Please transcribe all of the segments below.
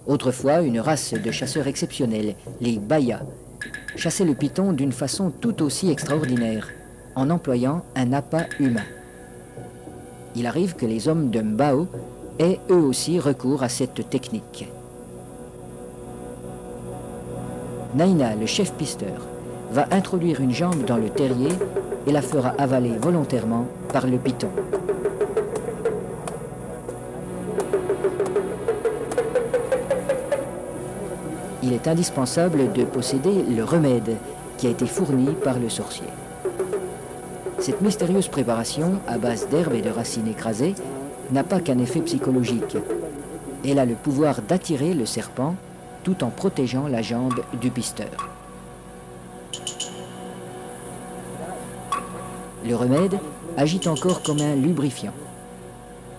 Autrefois, une race de chasseurs exceptionnels, les Baya, chassaient le python d'une façon tout aussi extraordinaire, en employant un appât humain. Il arrive que les hommes de Mbao aient eux aussi recours à cette technique. Naina, le chef pisteur, va introduire une jambe dans le terrier et la fera avaler volontairement par le python. Il est indispensable de posséder le remède qui a été fourni par le sorcier. Cette mystérieuse préparation, à base d'herbes et de racines écrasées, n'a pas qu'un effet psychologique. Elle a le pouvoir d'attirer le serpent tout en protégeant la jambe du pisteur. Le remède agit encore comme un lubrifiant.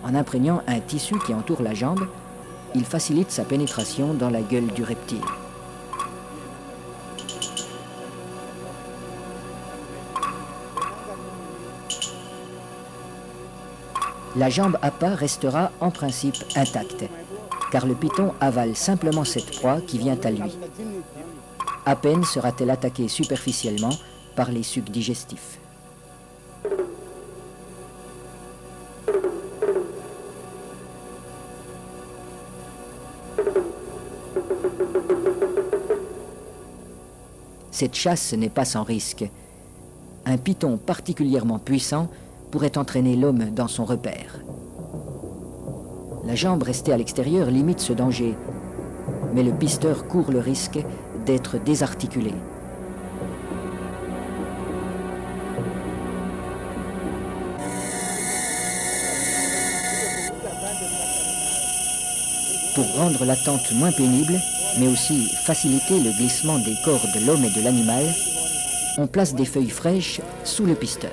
En imprégnant un tissu qui entoure la jambe, il facilite sa pénétration dans la gueule du reptile. La jambe appât restera en principe intacte, car le python avale simplement cette proie qui vient à lui. À peine sera-t-elle attaquée superficiellement par les sucs digestifs. Cette chasse n'est pas sans risque. Un python particulièrement puissant pourrait entraîner l'homme dans son repère. La jambe restée à l'extérieur limite ce danger, mais le pisteur court le risque d'être désarticulé. Pour rendre l'attente moins pénible, mais aussi faciliter le glissement des corps de l'homme et de l'animal, on place des feuilles fraîches sous le pisteur.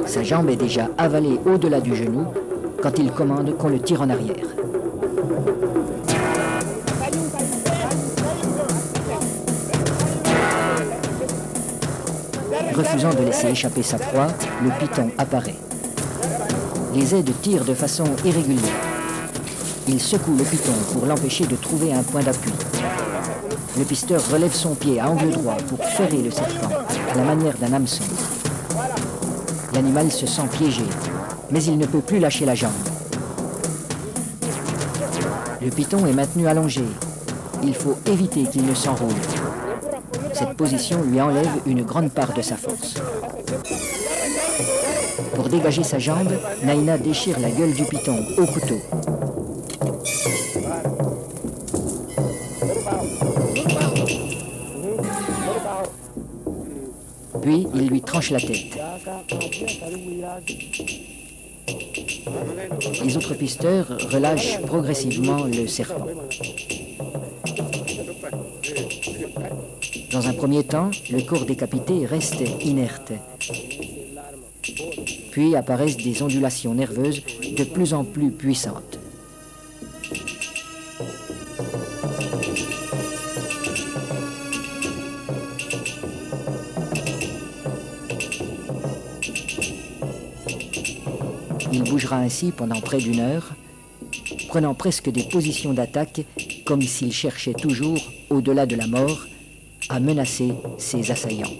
Sa jambe est déjà avalée au-delà du genou quand il commande qu'on le tire en arrière. Refusant de laisser échapper sa proie, le python apparaît. Les aides tirent de façon irrégulière. Il secoue le python pour l'empêcher de trouver un point d'appui. Le pisteur relève son pied à angle droit pour ferrer le serpent, à la manière d'un hameçon. L'animal se sent piégé, mais il ne peut plus lâcher la jambe. Le python est maintenu allongé. Il faut éviter qu'il ne s'enroule. Cette position lui enlève une grande part de sa force. Pour dégager sa jambe, Naina déchire la gueule du python au couteau. Puis, il lui tranche la tête. Les autres pisteurs relâchent progressivement le serpent. Dans un premier temps, le corps décapité reste inerte. Puis apparaissent des ondulations nerveuses de plus en plus puissantes. Il bougera ainsi pendant près d'une heure, prenant presque des positions d'attaque comme s'il cherchait toujours, au-delà de la mort, à menacer ses assaillants.